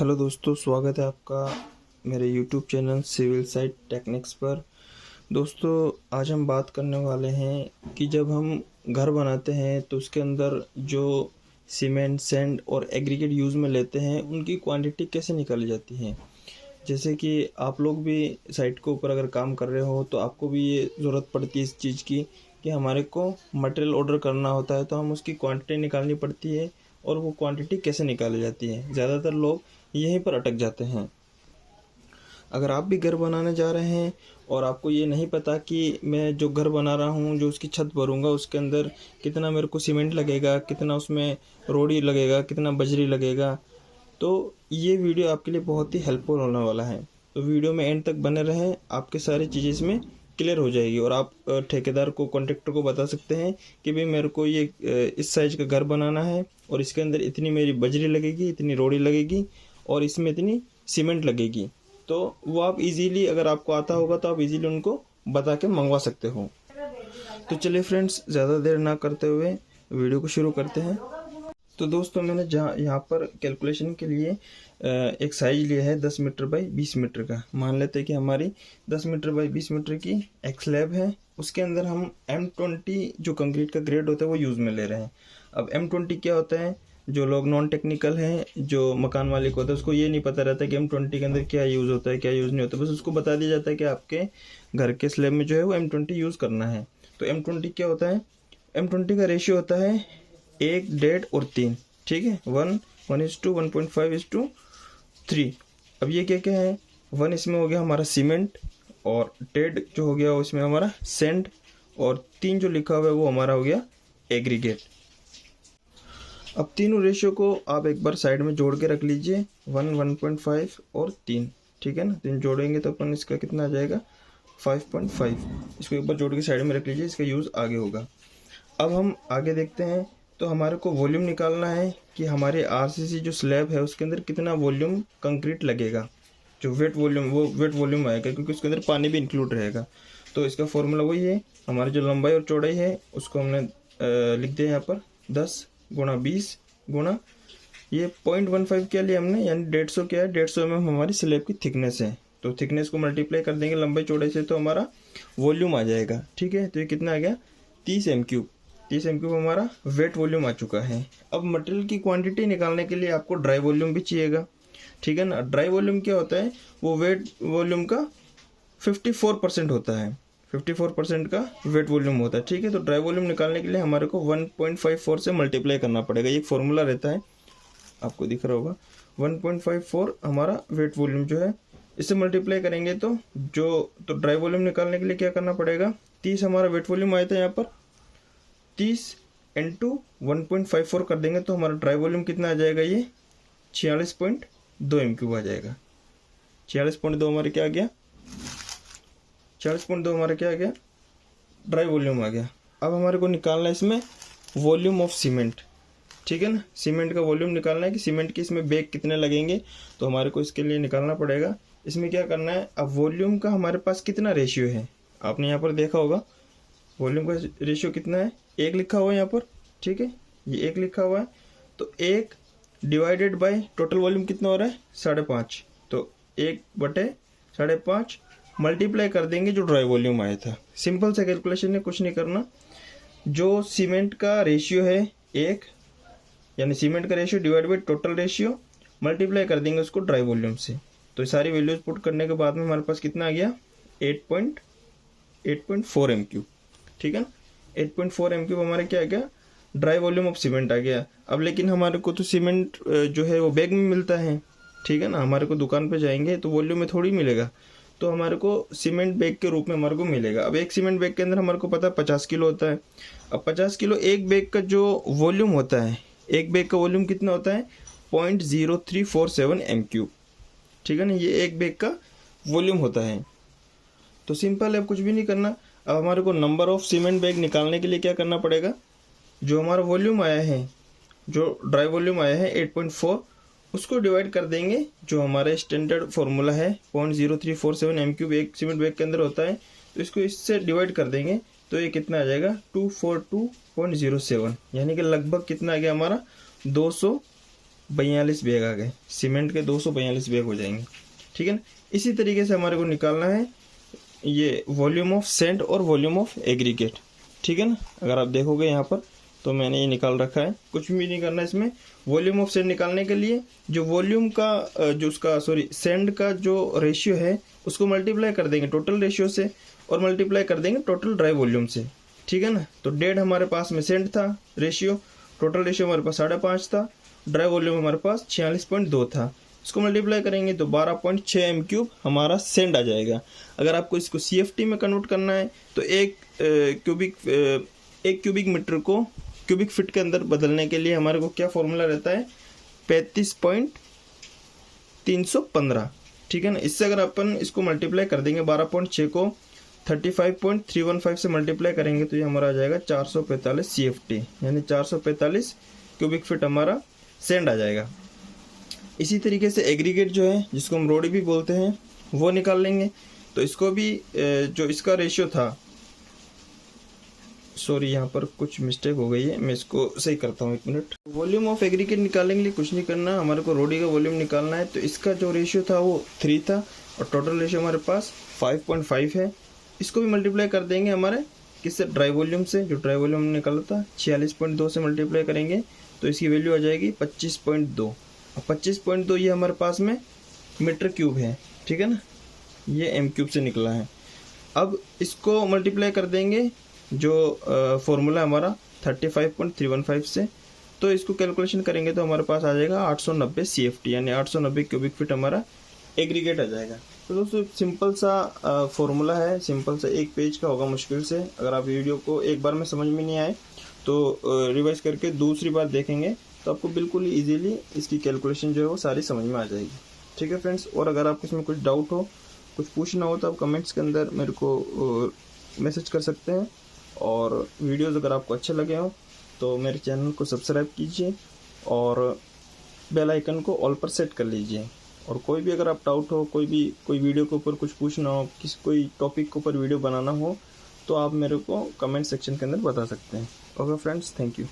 Hello दोस्तों, स्वागत है आपका मेरे YouTube channel civil site techniques पर। दोस्तों, आज हम बात करने वाले हैं कि जब हम घर बनाते हैं तो उसके अंदर जो सीमेंट, सैंड और एग्रीगेट यूज़ में लेते हैं उनकी क्वांटिटी कैसे निकाली जाती है। जैसे कि आप लोग भी साइट के ऊपर अगर काम कर रहे हो तो आपको भी ये ज़रूरत पड़ती है इस चीज़ की कि हमारे को मटेरियल ऑर्डर करना होता है तो हम उसकी क्वांटिटी निकालनी पड़ती है और वो क्वांटिटी कैसे निकाली जाती है। ज़्यादातर लोग यहीं पर अटक जाते हैं। अगर आप भी घर बनाने जा रहे हैं और आपको ये नहीं पता कि मैं जो घर बना रहा हूँ, जो उसकी छत भरूँगा, उसके अंदर कितना मेरे को सीमेंट लगेगा, कितना उसमें रोड़ी लगेगा, कितना बजरी लगेगा, तो ये वीडियो आपके लिए बहुत ही हेल्पफुल होने वाला है। तो वीडियो में एंड तक बने रहें, आपकी सारी चीज़ें इसमें क्लियर हो जाएगी और आप ठेकेदार को, कॉन्ट्रैक्टर को बता सकते हैं कि भाई मेरे को ये इस साइज का घर बनाना है और इसके अंदर इतनी मेरी बजरी लगेगी, इतनी रोड़ी लगेगी और इसमें इतनी सीमेंट लगेगी। तो वो आप इजीली, अगर आपको आता होगा तो आप इजीली उनको बता के मंगवा सकते हो। तो चलिए फ्रेंड्स, ज़्यादा देर ना करते हुए वीडियो को शुरू करते हैं। तो दोस्तों, मैंने जहाँ यहाँ पर कैलकुलेशन के लिए एक साइज लिया है 10 मीटर बाई 20 मीटर का। मान लेते हैं कि हमारी 10 मीटर बाई 20 मीटर की एक स्लैब है, उसके अंदर हम M20 जो कंक्रीट का ग्रेड होता है वो यूज़ में ले रहे हैं। अब M20 क्या होता है, जो लोग नॉन टेक्निकल हैं, जो मकान मालिक होता है, उसको ये नहीं पता रहता कि M20 के अंदर क्या यूज़ होता है, क्या यूज़ नहीं होता। बस उसको बता दिया जाता है कि आपके घर के स्लैब में जो है वो M20 यूज़ करना है। तो M20 क्या होता है, M20 का रेशियो होता है 1, 1.5 और 3। ठीक है, 1:1.5:3। अब ये क्या क्या है, 1 इसमें हो गया हमारा सीमेंट और 1.5 जो हो गया उसमें हमारा सैंड और 3 जो लिखा हुआ है वो हमारा हो गया एग्रीगेट। अब तीनों रेशियो को आप एक बार साइड में जोड़ के रख लीजिए, 1, 1.5 और 3। ठीक है ना, 3 जोड़ेंगे तो अपन इसका कितना आ जाएगा 5.5। इसको एक बार जोड़ के साइड में रख लीजिए, इसका यूज़ आगे होगा। अब हम आगे देखते हैं। तो हमारे को वॉल्यूम निकालना है कि हमारे आरसीसी जो स्लैब है उसके अंदर कितना वॉल्यूम कंक्रीट लगेगा। जो वेट वॉल्यूम, वो वेट वॉल्यूम आएगा क्योंकि उसके अंदर पानी भी इंक्लूड रहेगा। तो इसका फॉर्मूला वही है, हमारी जो लंबाई और चौड़ाई है उसको हमने लिख दिया यहाँ पर 10 गुणा 20 गुणा ये 0.15 क्या लिया हमने, यानी 150 क्या है, 150 में हमारी स्लैब की थिकनेस है। तो थिकनेस को मल्टीप्लाई कर देंगे लंबाई चौड़ाई से तो हमारा वॉल्यूम आ जाएगा। ठीक है, तो ये कितना आ गया 30 m3। 30 m3 हमारा वेट वॉल्यूम आ चुका है। अब मटेरियल की क्वांटिटी निकालने के लिए आपको ड्राई वॉल्यूम भी चाहिएगा। ठीक है ना, ड्राई वॉल्यूम क्या होता है, वो वेट वॉल्यूम का 54% होता है। 54% का वेट वॉल्यूम होता है। ठीक है, तो ड्राई वॉल्यूम निकालने के लिए हमारे को 1.54 से मल्टीप्लाई करना पड़ेगा। ये एक फॉर्मूला रहता है, आपको दिख रहा होगा। 1.54 हमारा वेट वॉल्यूम जो है, इससे मल्टीप्लाई करेंगे तो ड्राई वॉल्यूम निकालने के लिए क्या करना पड़ेगा, 30 हमारा वेट वॉल्यूम आया था यहाँ पर, 30 इंटू 1.54 कर देंगे तो हमारा ड्राई वॉल्यूम कितना आ जाएगा, ये 46.2 m3 आ जाएगा। 46.2 हमारे क्या आ गया, 46.2 हमारा क्या आ गया, ड्राई वॉल्यूम आ गया। अब हमारे को निकालना है इसमें वॉल्यूम ऑफ सीमेंट। ठीक है ना, सीमेंट का वॉल्यूम निकालना है कि सीमेंट के इसमें बैग कितने लगेंगे, तो हमारे को इसके लिए निकालना पड़ेगा। इसमें क्या करना है, अब वॉल्यूम का हमारे पास कितना रेशियो है, आपने यहाँ पर देखा होगा वॉल्यूम का रेशियो कितना है, 1 लिखा हुआ है यहाँ पर। ठीक है, ये 1 लिखा हुआ है, तो 1 डिवाइडेड बाय टोटल वॉल्यूम कितना हो रहा है 5.5। तो 1/5.5 मल्टीप्लाई कर देंगे जो ड्राई वॉल्यूम आया था। सिंपल सा कैलकुलेशन है, कुछ नहीं करना। जो सीमेंट का रेशियो है 1, यानी सीमेंट का ratio divide by total ratio, multiply कर देंगे उसको ड्राई वॉल्यूम से। तो सारी वैल्यूज पुट करने के बाद में हमारे पास कितना आ गया 8.4 m3। ठीक है ना, 8.4 m3 हमारे क्या आ गया, ड्राई वॉल्यूम ऑफ सीमेंट आ गया। अब लेकिन हमारे को तो सीमेंट जो है वो बैग में मिलता है। ठीक है ना, हमारे को दुकान पे जाएंगे तो वॉल्यूम में थोड़ी मिलेगा, तो हमारे को सीमेंट बैग के रूप में हमारे को मिलेगा। अब एक सीमेंट बैग के अंदर हमारे को पता है 50 किलो होता है। अब 50 किलो एक बैग का जो वॉल्यूम होता है, एक बैग का वॉल्यूम कितना होता है 0.0347 m3। ठीक है ना, ये एक बैग का वॉल्यूम होता है। तो सिंपल है, कुछ भी नहीं करना। अब हमारे को नंबर ऑफ सीमेंट बैग निकालने के लिए क्या करना पड़ेगा, जो हमारा वॉल्यूम आया है, जो ड्राई वॉल्यूम आया है 8.4, उसको डिवाइड कर देंगे जो हमारा स्टैंडर्ड फार्मूला है 0.0347 m3 एक सीमेंट बैग के अंदर होता है। तो इसको इससे डिवाइड कर देंगे तो ये कितना आ जाएगा 242.07, यानी कि लगभग कितना आ गया हमारा 200 242 बैग आ गए, सीमेंट के 242 बैग हो जाएंगे, ठीक है ना। इसी तरीके से हमारे को निकालना है ये वॉल्यूम ऑफ सैंड और वॉल्यूम ऑफ एग्रीगेट, ठीक है ना। अगर आप देखोगे यहाँ पर तो मैंने ये निकाल रखा है, कुछ भी नहीं करना इसमें। वॉल्यूम ऑफ सैंड निकालने के लिए जो वॉल्यूम का जो उसका सैंड का जो रेशियो है उसको मल्टीप्लाई कर देंगे टोटल रेशियो से और मल्टीप्लाई कर देंगे टोटल ड्राई वॉल्यूम से, ठीक है ना। तो 1.5 हमारे पास में सैंड था रेशियो, टोटल रेशियो हमारे पास 5.5 था, ड्राई वॉल्यूम हमारे पास 46.2 था। इसको मल्टीप्लाई करेंगे तो 12.6 m³ हमारा सैंड आ जाएगा। अगर आपको इसको CFT में कन्वर्ट करना है तो एक क्यूबिक मीटर को क्यूबिक फीट के अंदर बदलने के लिए हमारे को क्या फॉर्मूला रहता है, 35.315, ठीक है ना। इससे अगर अपन इसको मल्टीप्लाई कर देंगे 12.6 को 35.315 से मल्टीप्लाई करेंगे तो ये हमारा आ जाएगा 445 CFT, यानी 445 क्यूबिक फीट हमारा सैंड आ जाएगा। इसी तरीके से एग्रीगेट जो है जिसको हम रोडी भी बोलते हैं वो निकाल लेंगे। तो इसको भी जो इसका रेशियो था, सॉरी यहाँ पर कुछ मिस्टेक हो गई है, मैं इसको सही करता हूँ, 1 मिनट। वॉल्यूम ऑफ एग्रीगेट निकालने के लिए कुछ नहीं करना, हमारे को रोडी का वॉल्यूम निकालना है। तो इसका जो रेशियो था वो 3 था और टोटल रेशियो हमारे पास 5.5 है। इसको भी मल्टीप्लाई कर देंगे हमारे किससे, ड्राई वॉल्यूम से। जो ड्राई वॉल्यूम निकाला था 46.2 से मल्टीप्लाई करेंगे तो इसकी वैल्यू आ जाएगी 25.2। और 25.2 ये हमारे पास में मीटर क्यूब है, ठीक है ना, ये m³ से निकला है। अब इसको मल्टीप्लाई कर देंगे जो फॉर्मूला हमारा 35.315 से, तो इसको कैलकुलेशन करेंगे तो हमारे पास आ जाएगा 890 CFT, यानी 890 क्यूबिक फीट हमारा एग्रीगेट आ जाएगा। तो दोस्तों सिंपल सा फॉर्मूला है, सिंपल सा 1 पेज का होगा मुश्किल से। अगर आप वीडियो को एक बार में समझ में नहीं आए तो रिवाइज करके दूसरी बार देखेंगे तो आपको बिल्कुल ही ईजीली इसकी कैलकुलेशन जो है वो सारी समझ में आ जाएगी, ठीक है फ्रेंड्स। और अगर आपको इसमें कुछ डाउट हो, कुछ पूछना हो तो आप कमेंट्स के अंदर मेरे को मैसेज कर सकते हैं। और वीडियोज़ अगर आपको अच्छे लगे हो तो मेरे चैनल को सब्सक्राइब कीजिए और बेल आइकन को ऑल पर सेट कर लीजिए। और कोई भी अगर आप डाउट हो, कोई वीडियो के ऊपर कुछ पूछना हो, कोई टॉपिक के ऊपर वीडियो बनाना हो तो आप मेरे को कमेंट सेक्शन के अंदर बता सकते हैं। Okay friends, thank you.